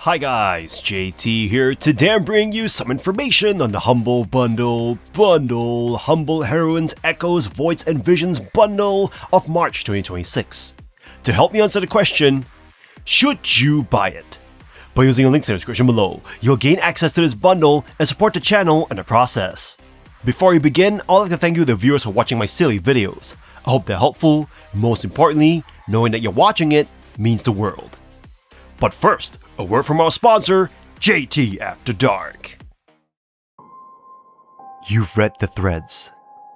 Hi guys, JT here. Today I'm bringing you some information on the Humble Bundle, Humble Heroines, Echoes, Voids and Visions Bundle of March 2026. To help me answer the question, should you buy it? By using the links in the description below, you'll gain access to this bundle and support the channel in the process. Before we begin, I'd like to thank you the viewers for watching my silly videos. I hope they're helpful. Most importantly, knowing that you're watching it means the world. But first, a word from our sponsor, JT After Dark. You've read the threads,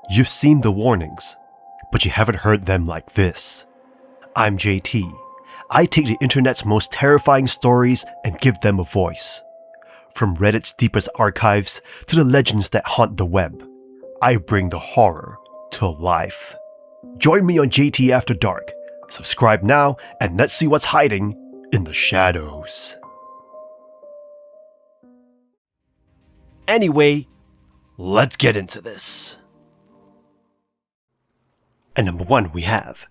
you've seen the warnings, but you haven't heard them like this. I'm JT. I take the internet's most terrifying stories and give them a voice. From Reddit's deepest archives to the legends that haunt the web, I bring the horror to life. Join me on JT After Dark. Subscribe now and let's see what's hiding in the shadows. Anyway, let's get into this. And number 1 we have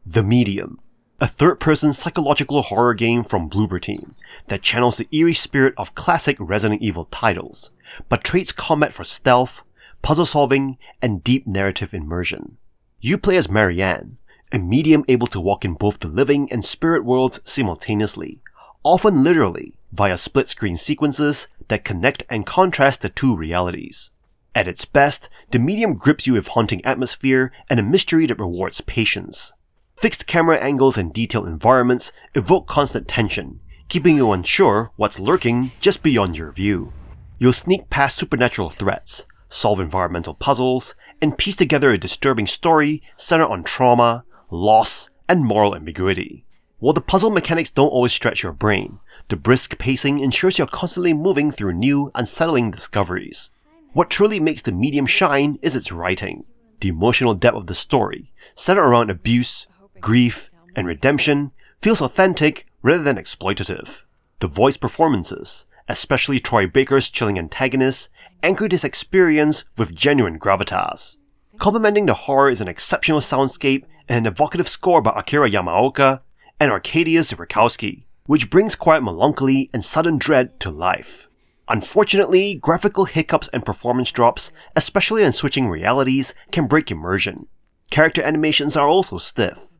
The Medium, a third-person psychological horror game from Bloober Team that channels the eerie spirit of classic Resident Evil titles, but trades combat for stealth, puzzle solving, and deep narrative immersion. You play as Marianne, a medium able to walk in both the living and spirit worlds simultaneously, often literally via split-screen sequences that connect and contrast the two realities. At its best, the medium grips you with haunting atmosphere and a mystery that rewards patience. Fixed camera angles and detailed environments evoke constant tension, keeping you unsure what's lurking just beyond your view. You'll sneak past supernatural threats, solve environmental puzzles, and piece together a disturbing story centered on trauma, loss, and moral ambiguity. While the puzzle mechanics don't always stretch your brain, the brisk pacing ensures you're constantly moving through new, unsettling discoveries. What truly makes The Medium shine is its writing. The emotional depth of the story, centered around abuse, grief, and redemption, feels authentic rather than exploitative. The voice performances, especially Troy Baker's chilling antagonist, anchor this experience with genuine gravitas. Complementing the horror is an exceptional soundscape and an evocative score by Akira Yamaoka and Arkadiusz Rakowski, which brings quiet melancholy and sudden dread to life. Unfortunately, graphical hiccups and performance drops, especially on switching realities, can break immersion. Character animations are also stiff.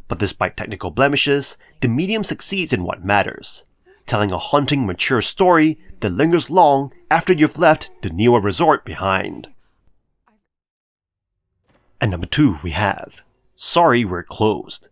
But despite technical blemishes, The Medium succeeds in what matters, telling a haunting, mature story that lingers long after you've left the Niwa resort behind. And number 2 we have Sorry We're Closed,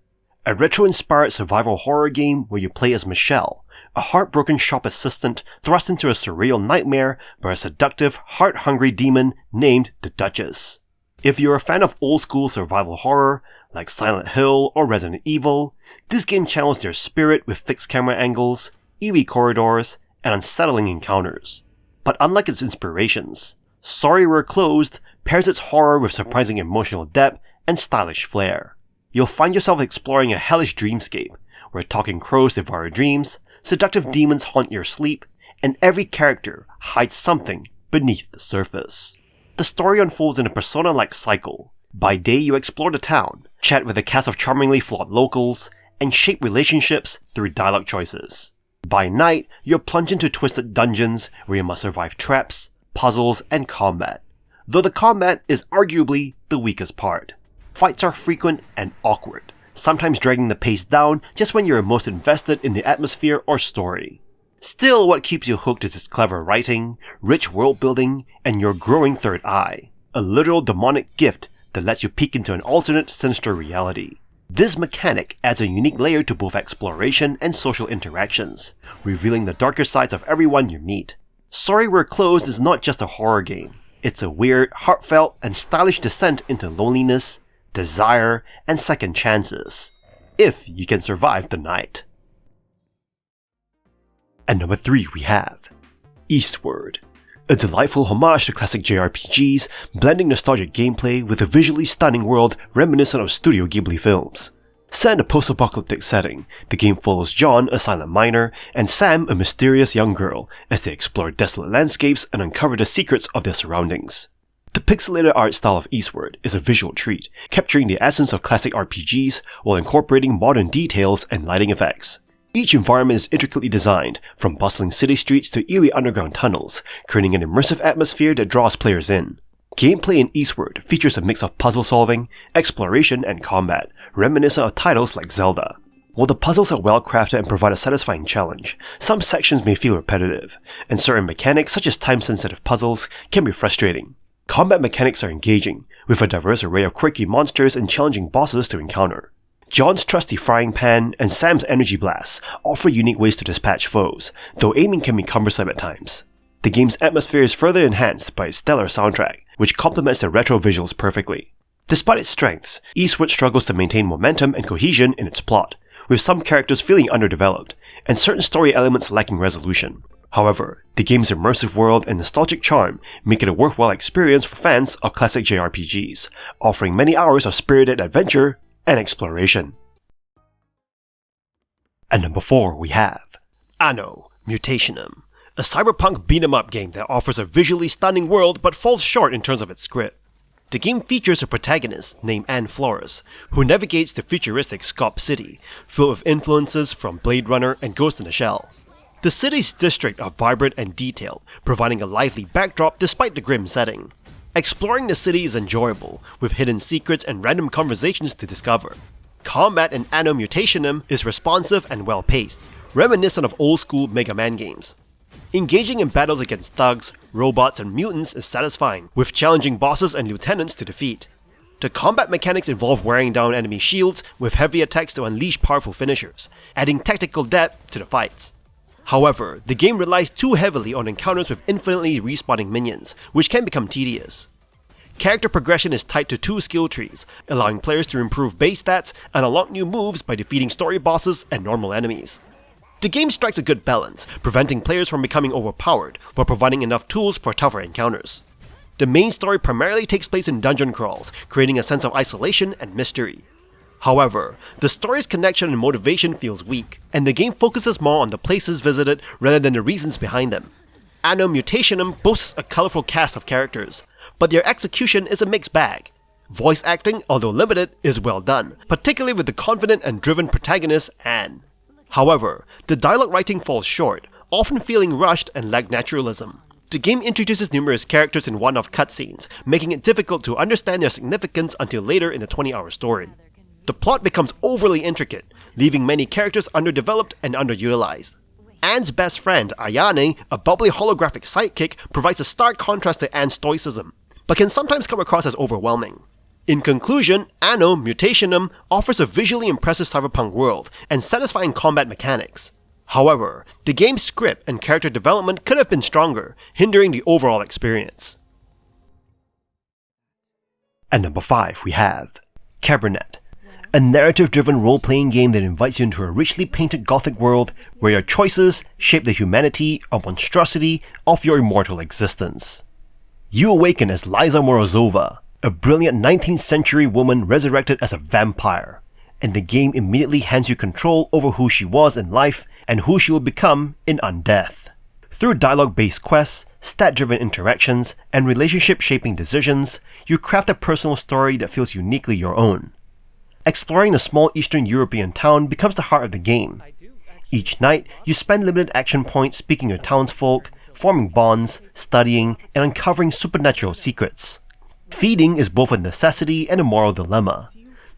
a retro-inspired survival horror game where you play as Michelle, a heartbroken shop assistant thrust into a surreal nightmare by a seductive, heart-hungry demon named the Duchess. If you're a fan of old-school survival horror, like Silent Hill or Resident Evil, this game channels their spirit with fixed camera angles, eerie corridors, and unsettling encounters. But unlike its inspirations, Sorry We're Closed pairs its horror with surprising emotional depth and stylish flair. You'll find yourself exploring a hellish dreamscape, where talking crows devour dreams, seductive demons haunt your sleep, and every character hides something beneath the surface. The story unfolds in a persona-like cycle. By day you explore the town, chat with a cast of charmingly flawed locals, and shape relationships through dialogue choices. By night, you're plunged into twisted dungeons where you must survive traps, puzzles, and combat. Though the combat is arguably the weakest part. Fights are frequent and awkward, sometimes dragging the pace down just when you're most invested in the atmosphere or story. Still, what keeps you hooked is its clever writing, rich world building, and your growing third eye, a literal demonic gift that lets you peek into an alternate sinister reality. This mechanic adds a unique layer to both exploration and social interactions, revealing the darker sides of everyone you meet. Sorry We're Closed is not just a horror game. It's a weird, heartfelt, and stylish descent into loneliness, desire, and second chances, if you can survive the night. And number 3 we have Eastward, a delightful homage to classic JRPGs, blending nostalgic gameplay with a visually stunning world reminiscent of Studio Ghibli films. Set in a post-apocalyptic setting, the game follows John, a silent miner, and Sam, a mysterious young girl, as they explore desolate landscapes and uncover the secrets of their surroundings. The pixelated art style of Eastward is a visual treat, capturing the essence of classic RPGs while incorporating modern details and lighting effects. Each environment is intricately designed, from bustling city streets to eerie underground tunnels, creating an immersive atmosphere that draws players in. Gameplay in Eastward features a mix of puzzle solving, exploration, and combat, reminiscent of titles like Zelda. While the puzzles are well crafted and provide a satisfying challenge, some sections may feel repetitive, and certain mechanics such as time-sensitive puzzles can be frustrating. Combat mechanics are engaging, with a diverse array of quirky monsters and challenging bosses to encounter. John's trusty frying pan and Sam's energy blasts offer unique ways to dispatch foes, though aiming can be cumbersome at times. The game's atmosphere is further enhanced by its stellar soundtrack, which complements the retro visuals perfectly. Despite its strengths, Eastward struggles to maintain momentum and cohesion in its plot, with some characters feeling underdeveloped, and certain story elements lacking resolution. However, the game's immersive world and nostalgic charm make it a worthwhile experience for fans of classic JRPGs, offering many hours of spirited adventure and exploration. At number 4 we have ANNO, Mutationem, a cyberpunk beat-em-up game that offers a visually stunning world but falls short in terms of its script. The game features a protagonist named Anne Flores, who navigates the futuristic Scop City, filled with influences from Blade Runner and Ghost in the Shell. The city's districts are vibrant and detailed, providing a lively backdrop despite the grim setting. Exploring the city is enjoyable, with hidden secrets and random conversations to discover. Combat in ANNO Mutationem is responsive and well-paced, reminiscent of old-school Mega Man games. Engaging in battles against thugs, robots, and mutants is satisfying, with challenging bosses and lieutenants to defeat. The combat mechanics involve wearing down enemy shields with heavy attacks to unleash powerful finishers, adding tactical depth to the fights. However, the game relies too heavily on encounters with infinitely respawning minions, which can become tedious. Character progression is tied to 2 skill trees, allowing players to improve base stats and unlock new moves by defeating story bosses and normal enemies. The game strikes a good balance, preventing players from becoming overpowered, while providing enough tools for tougher encounters. The main story primarily takes place in dungeon crawls, creating a sense of isolation and mystery. However, the story's connection and motivation feels weak, and the game focuses more on the places visited rather than the reasons behind them. ANNO Mutationem boasts a colorful cast of characters, but their execution is a mixed bag. Voice acting, although limited, is well done, particularly with the confident and driven protagonist Anne. However, the dialogue writing falls short, often feeling rushed and lack naturalism. The game introduces numerous characters in one-off cutscenes, making it difficult to understand their significance until later in the 20-hour story. The plot becomes overly intricate, leaving many characters underdeveloped and underutilized. Anne's best friend, Ayane, a bubbly holographic sidekick, provides a stark contrast to Anne's stoicism, but can sometimes come across as overwhelming. In conclusion, ANNO Mutationem offers a visually impressive cyberpunk world and satisfying combat mechanics. However, the game's script and character development could have been stronger, hindering the overall experience. At number 5 we have Cabernet, a narrative-driven role-playing game that invites you into a richly painted gothic world where your choices shape the humanity or monstrosity of your immortal existence. You awaken as Liza Morozova, a brilliant 19th century woman resurrected as a vampire, and the game immediately hands you control over who she was in life and who she will become in undeath. Through dialogue-based quests, stat-driven interactions, and relationship-shaping decisions, you craft a personal story that feels uniquely your own. Exploring a small Eastern European town becomes the heart of the game. Each night, you spend limited action points speaking to townsfolk, forming bonds, studying, and uncovering supernatural secrets. Feeding is both a necessity and a moral dilemma.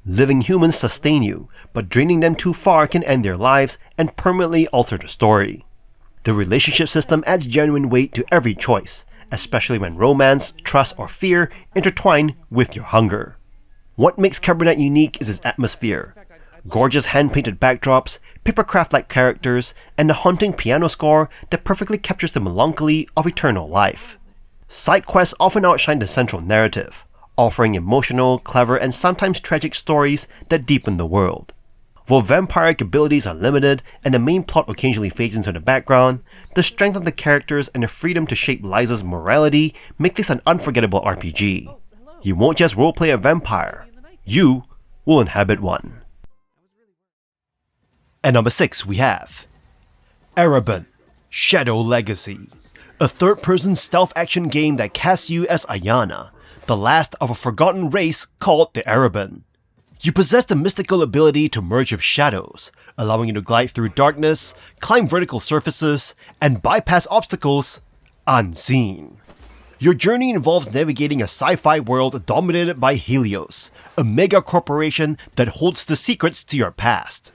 Living humans sustain you, but draining them too far can end their lives and permanently alter the story. The relationship system adds genuine weight to every choice, especially when romance, trust, or fear intertwine with your hunger. What makes Cabernet unique is its atmosphere. Gorgeous hand-painted backdrops, papercraft-like characters, and a haunting piano score that perfectly captures the melancholy of eternal life. Side quests often outshine the central narrative, offering emotional, clever, and sometimes tragic stories that deepen the world. While vampiric abilities are limited and the main plot occasionally fades into the background, the strength of the characters and the freedom to shape Liza's morality make this an unforgettable RPG. You won't just roleplay a vampire, you will inhabit one. At number 6 we have Ereban, Shadow Legacy, a third-person stealth action game that casts you as Ayana, the last of a forgotten race called the Ereban. You possess the mystical ability to merge with shadows, allowing you to glide through darkness, climb vertical surfaces, and bypass obstacles unseen. Your journey involves navigating a sci-fi world dominated by Helios, a mega corporation that holds the secrets to your past.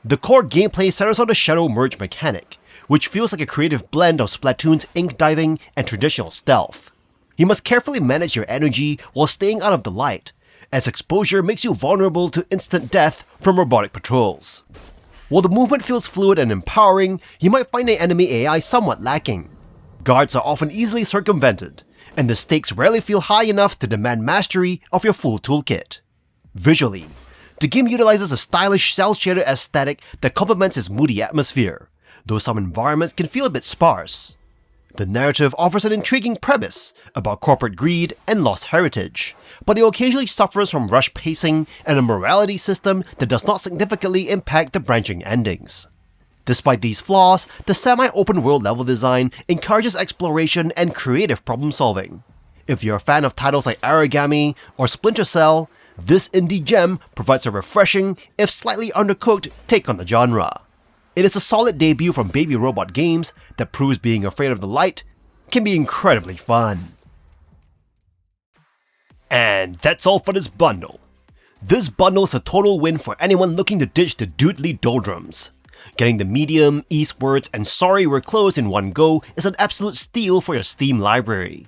The core gameplay centers on the shadow merge mechanic, which feels like a creative blend of Splatoon's ink diving and traditional stealth. You must carefully manage your energy while staying out of the light, as exposure makes you vulnerable to instant death from robotic patrols. While the movement feels fluid and empowering, you might find the enemy AI somewhat lacking. Guards are often easily circumvented, and the stakes rarely feel high enough to demand mastery of your full toolkit. Visually, the game utilizes a stylish cel-shaded aesthetic that complements its moody atmosphere, though some environments can feel a bit sparse. The narrative offers an intriguing premise about corporate greed and lost heritage, but it occasionally suffers from rushed pacing and a morality system that does not significantly impact the branching endings. Despite these flaws, the semi-open world level design encourages exploration and creative problem solving. If you're a fan of titles like Origami or Splinter Cell, this indie gem provides a refreshing, if slightly undercooked, take on the genre. It is a solid debut from Baby Robot Games that proves being afraid of the light can be incredibly fun. And that's all for this bundle. This bundle is a total win for anyone looking to ditch the doodly doldrums. Getting the Medium, Eastwards, and Sorry We're Closed in one go is an absolute steal for your Steam library.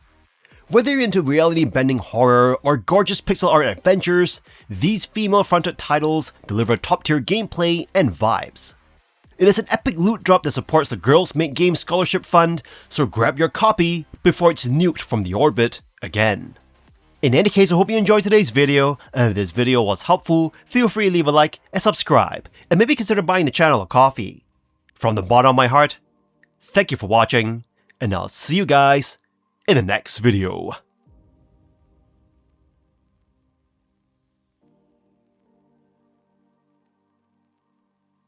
Whether you're into reality-bending horror or gorgeous pixel art adventures, these female-fronted titles deliver top-tier gameplay and vibes. It is an epic loot drop that supports the Girls Make Games Scholarship Fund, so grab your copy before it's nuked from the orbit again. In any case, I hope you enjoyed today's video, and if this video was helpful, feel free to leave a like and subscribe, and maybe consider buying the channel a coffee. From the bottom of my heart, thank you for watching, and I'll see you guys in the next video.